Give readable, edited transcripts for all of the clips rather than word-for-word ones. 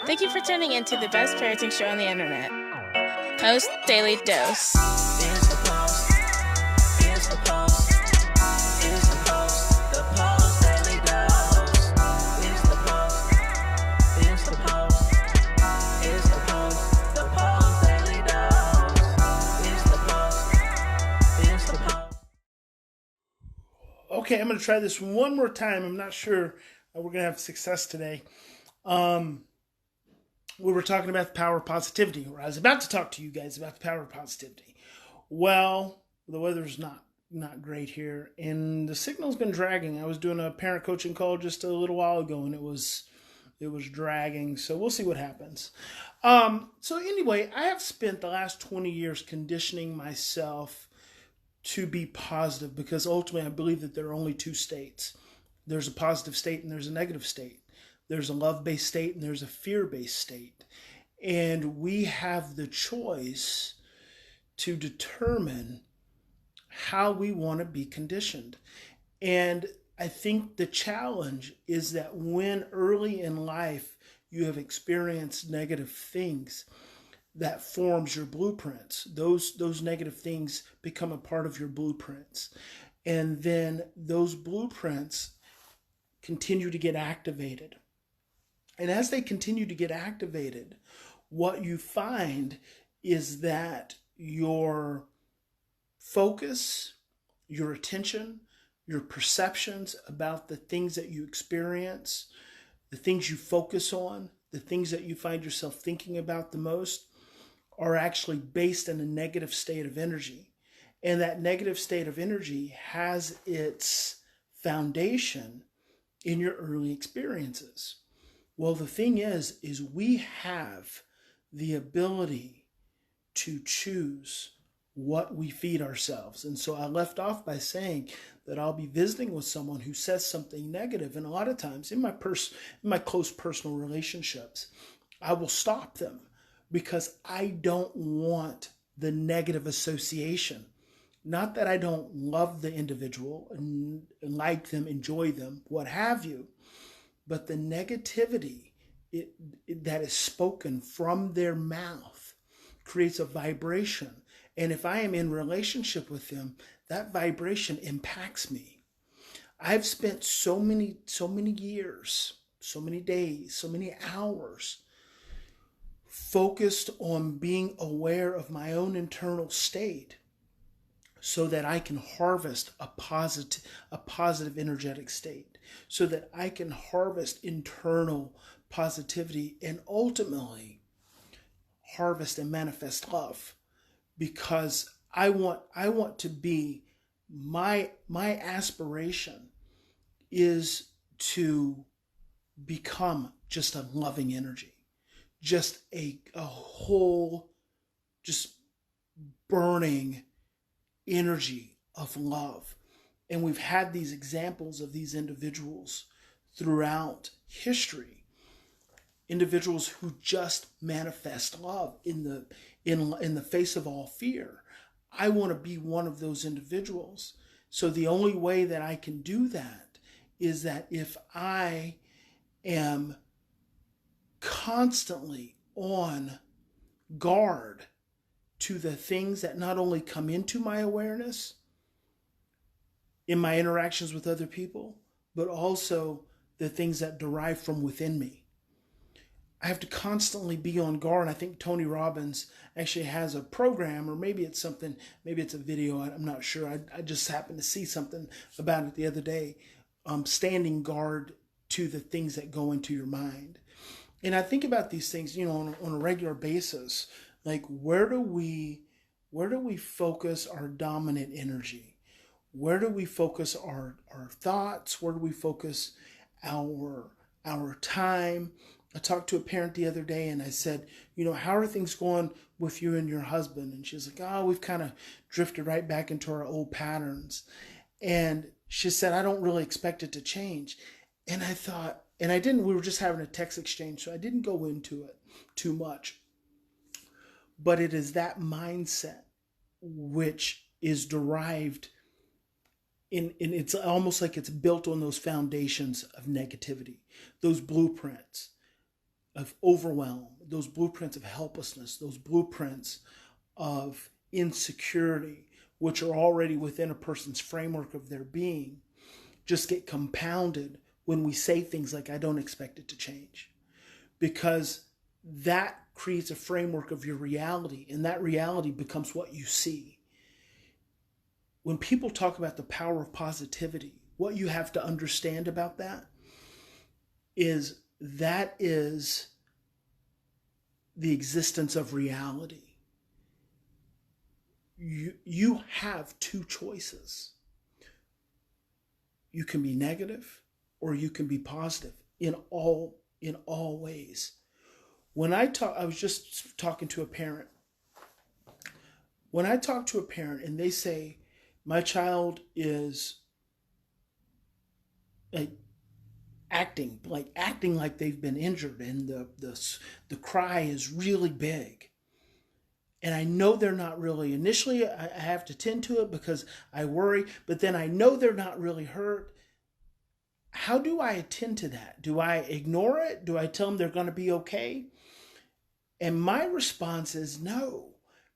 Thank you for tuning in to the best parenting show on the internet, Post Daily Dose. It's the Post. It's the Post. It's the Post. The Post Daily Dose. It's the Post. It's the Post. It's the Post. The Post Daily Dose. It's the Post. It's the Post. Okay, I'm going to try this one more time. I'm not sure we're going to have success today. We were talking about the power of positivity, or I was about to talk to you guys about the power of positivity. Well, the weather's not great here, and the signal's been dragging. I was doing a parent coaching call just a little while ago, and it was dragging, so we'll see what happens. So anyway, I have spent the last 20 years conditioning myself to be positive, because ultimately I believe that there are only two states. There's a positive state and there's a negative state. There's a love-based state and there's a fear-based state. And we have the choice to determine how we want to be conditioned. And I think the challenge is that when early in life you have experienced negative things, that forms your blueprints. Those negative things become a part of your blueprints. And then those blueprints continue to get activated. And as they continue to get activated, what you find is that your focus, your attention, your perceptions about the things that you experience, the things you focus on, the things that you find yourself thinking about the most, are actually based in a negative state of energy. And that negative state of energy has its foundation in your early experiences. Well, the thing is we have the ability to choose what we feed ourselves. And so I left off by saying that I'll be visiting with someone who says something negative. And a lot of times in my close personal relationships, I will stop them because I don't want the negative association. Not that I don't love the individual and like them, enjoy them, what have you, but the negativity that is spoken from their mouth creates a vibration. And if I am in relationship with them, that vibration impacts me. I've spent so many years, so many days, so many hours focused on being aware of my own internal state so that I can harvest a positive energetic state, so that I can harvest internal positivity and ultimately harvest and manifest love. Because I want to be, my aspiration is to become just a loving energy, just a whole, just burning energy of love. And we've had these examples of these individuals throughout history, individuals who just manifest love in the face of all fear. I want to be one of those individuals. So the only way that I can do that is that if I am constantly on guard to the things that not only come into my awareness in my interactions with other people, but also the things that derive from within me. I have to constantly be on guard. I think Tony Robbins actually has a program, or maybe it's something, maybe it's a video, I'm not sure. I just happened to see something about it the other day, standing guard to the things that go into your mind. And I think about these things, on a regular basis. Like, where do we focus our dominant energy? Where do we focus our thoughts? Where do we focus our time? I talked to a parent the other day and I said, how are things going with you and your husband? And she's like, we've kind of drifted right back into our old patterns. And she said, I don't really expect it to change. And I thought, and I didn't, we were just having a text exchange, so I didn't go into it too much. But it is that mindset which is derived in it's almost like it's built on those foundations of negativity, those blueprints of overwhelm, those blueprints of helplessness, those blueprints of insecurity, which are already within a person's framework of their being, just get compounded when we say things like, I don't expect it to change. Because that creates a framework of your reality, and that reality becomes what you see. When people talk about the power of positivity, what you have to understand about that is the existence of reality. You have two choices. You can be negative or you can be positive in all ways. When I was just talking to a parent. When I talk to a parent and they say, my child is acting like they've been injured, and the cry is really big, and I know they're not really, initially I have to tend to it because I worry, but then I know they're not really hurt. How do I attend to that? Do I ignore it? Do I tell them they're going to be okay? And my response is no,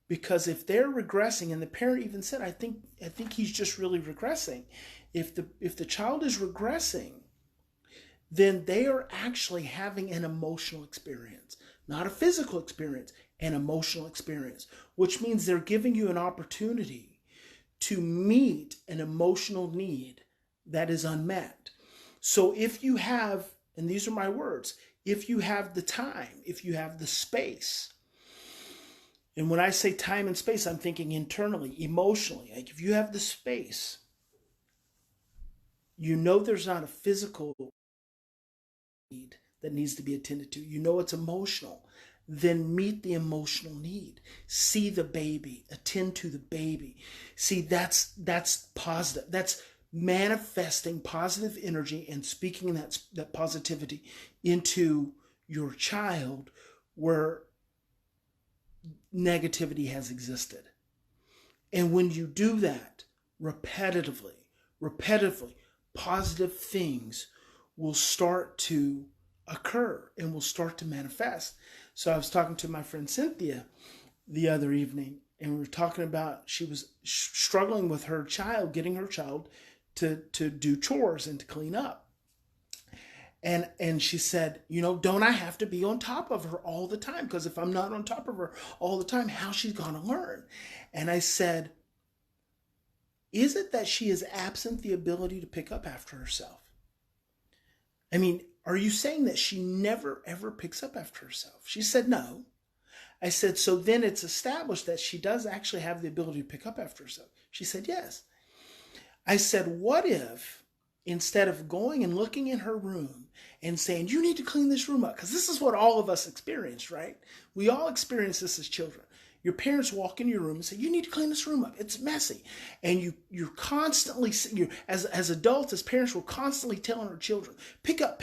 because if they're regressing, and the parent even said, I think he's just really regressing. If the child is regressing, then they are actually having an emotional experience, not a physical experience, an emotional experience, which means they're giving you an opportunity to meet an emotional need that is unmet. So if you have, and these are my words, if you have the time, if you have the space, and when I say time and space, I'm thinking internally, emotionally, like if you have the space, you know there's not a physical need that needs to be attended to. You know it's emotional. Then meet the emotional need. See the baby. Attend to the baby. See, that's positive. That's manifesting positive energy and speaking that positivity into your child where negativity has existed. And when you do that repetitively, positive things will start to occur and will start to manifest. So I was talking to my friend Cynthia the other evening, and we were talking about, she was struggling with her child, getting her child to do chores and to clean up. And she said, don't I have to be on top of her all the time? Because if I'm not on top of her all the time, how's she going to learn? And I said, is it that she is absent the ability to pick up after herself? I mean, are you saying that she never, ever picks up after herself? She said, no. I said, so then it's established that she does actually have the ability to pick up after herself. She said, yes. I said, what if instead of going and looking in her room and saying, you need to clean this room up, because this is what all of us experience, right? We all experience this as children. Your parents walk in your room and say, you need to clean this room up. It's messy. And you're constantly, as adults, as parents, we're constantly telling our children, pick up,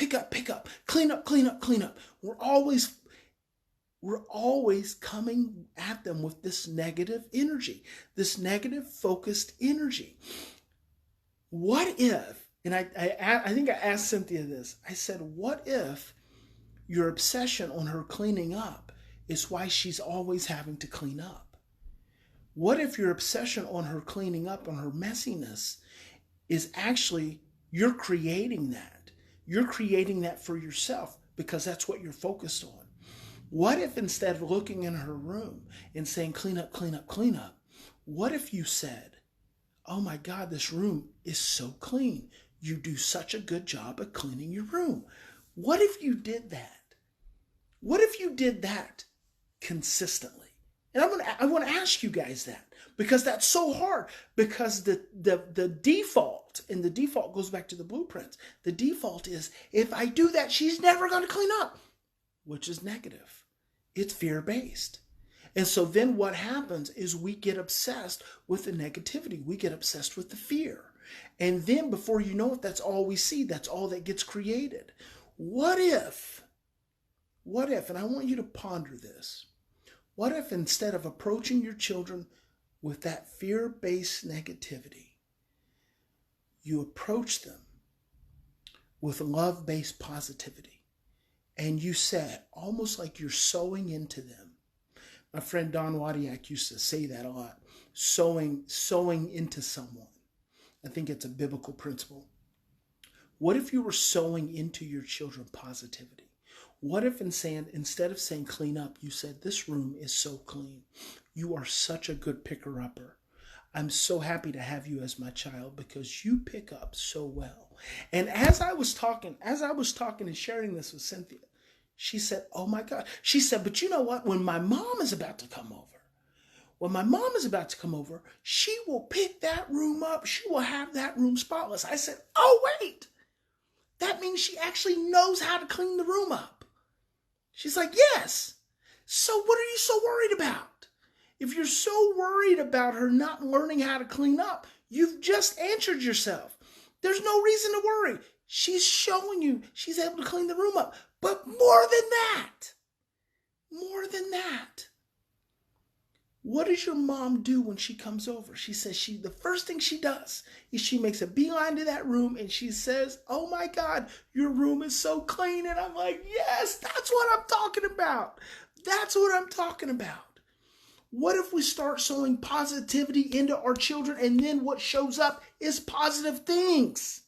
clean up. We're always coming at them with this negative energy, this negative focused energy. What if, and I think I asked Cynthia this, I said, what if your obsession on her cleaning up is why she's always having to clean up? What if your obsession on her cleaning up, on her messiness, is actually you're creating that? You're creating that for yourself because that's what you're focused on. What if instead of looking in her room and saying, clean up, what if you said, oh my God, this room is so clean. You do such a good job at cleaning your room. What if you did that? What if you did that consistently? And I want to ask you guys that, because that's so hard, because the default, and the default goes back to the blueprints. The default is, if I do that, she's never going to clean up, which is negative. It's fear-based. And so then what happens is we get obsessed with the negativity. We get obsessed with the fear. And then before you know it, that's all we see. That's all that gets created. What if, and I want you to ponder this, what if instead of approaching your children with that fear-based negativity, you approach them with love-based positivity? and you said, almost like you're sowing into them. My friend Don Wadiak used to say that a lot, sowing into someone. I think it's a biblical principle. What if you were sowing into your children positivity? What if instead of saying clean up, you said, this room is so clean. You are such a good picker-upper. I'm so happy to have you as my child because you pick up so well. And as I was talking and sharing this with Cynthia, she said, oh my God. She said, but you know what? When my mom is about to come over, she will pick that room up. She will have that room spotless. I said, oh, wait. That means she actually knows how to clean the room up. She's like, yes. So what are you so worried about? If you're so worried about her not learning how to clean up, you've just answered yourself. There's no reason to worry. She's showing you she's able to clean the room up. But more than that, what does your mom do when she comes over? She says the first thing she does is she makes a beeline to that room and she says, oh my God, your room is so clean. And I'm like, yes, that's what I'm talking about. That's what I'm talking about. What if we start sowing positivity into our children and then what shows up is positive things?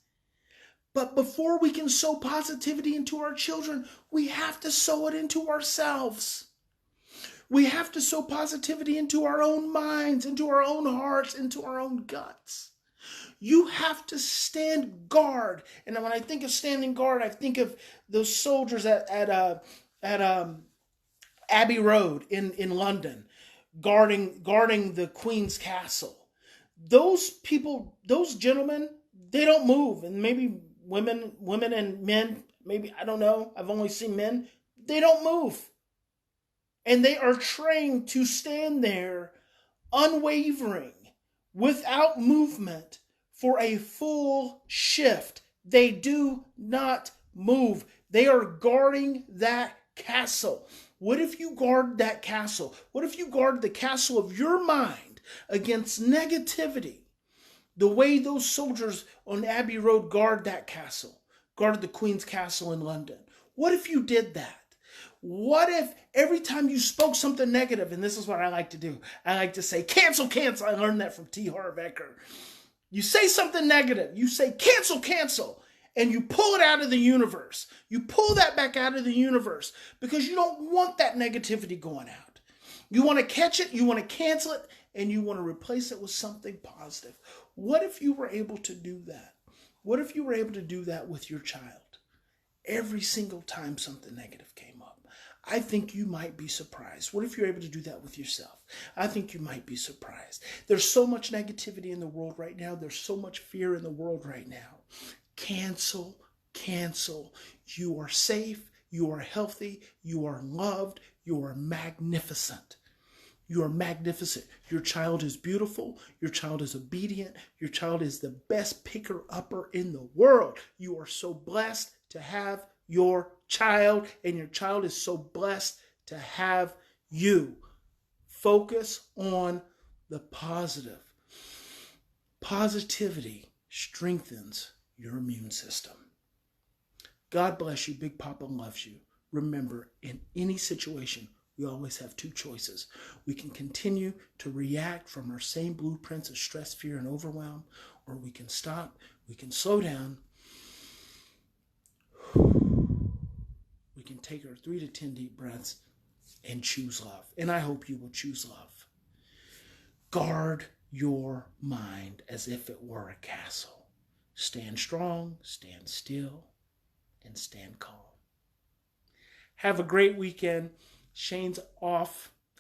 But before we can sow positivity into our children, we have to sow it into ourselves. We have to sow positivity into our own minds, into our own hearts, into our own guts. You have to stand guard. And when I think of standing guard, I think of those soldiers at Abbey Road in London, guarding the Queen's castle. Those people, those gentlemen, they don't move. And maybe women and men, maybe, I don't know, I've only seen men, they don't move. And they are trained to stand there unwavering, without movement, for a full shift. They do not move. They are guarding that castle. What if you guard that castle? What if you guard the castle of your mind against negativity? The way those soldiers on Abbey Road guard that castle, guarded the Queen's castle in London. What if you did that? What if every time you spoke something negative, and this is what I like to do, I like to say, cancel, cancel. I learned that from T. Harv Eker. You say something negative, you say, cancel, cancel, and you pull it out of the universe. You pull that back out of the universe because you don't want that negativity going out. You want to catch it, you want to cancel it, and you want to replace it with something positive. What if you were able to do that? What if you were able to do that with your child? Every single time something negative came up, I think you might be surprised. What if you're able to do that with yourself? I think you might be surprised. There's so much negativity in the world right now. There's so much fear in the world right now. Cancel, cancel. You are safe. You are healthy. You are loved. You are magnificent. You are magnificent. Your child is beautiful. Your child is obedient. Your child is the best picker-upper in the world. You are so blessed to have your child, and your child is so blessed to have you. Focus on the positive. Positivity strengthens your immune system. God bless you. Big Papa loves you. Remember, in any situation, we always have two choices. We can continue to react from our same blueprints of stress, fear, and overwhelm, or we can stop, we can slow down, we can take our 3 to 10 deep breaths and choose love. And I hope you will choose love. Guard your mind as if it were a castle. Stand strong, stand still, and stand calm. Have a great weekend. Shane's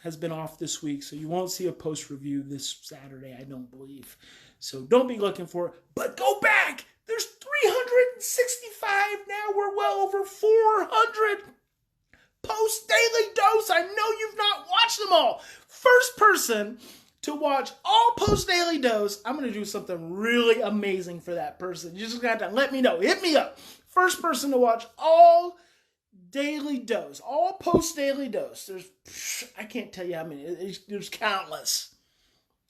has been off this week, so you won't see a post review this Saturday, I don't believe. So don't be looking for it, but go back. There's 365 now. We're well over 400. Post Daily Dose. I know you've not watched them all. First person to watch all Post Daily Dose. I'm going to do something really amazing for that person. You just got to let me know. Hit me up. First person to watch all Daily Dose, all Post Daily Dose. I can't tell you how many. There's countless.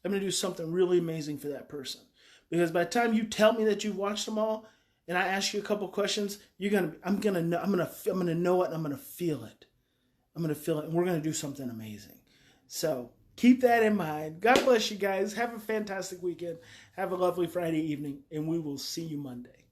I'm going to do something really amazing for that person. Because by the time you tell me that you've watched them all, and I ask you a couple questions, I'm gonna know it, and I'm gonna feel it. I'm gonna feel it, and we're gonna do something amazing. So keep that in mind. God bless you guys. Have a fantastic weekend. Have a lovely Friday evening, and we will see you Monday.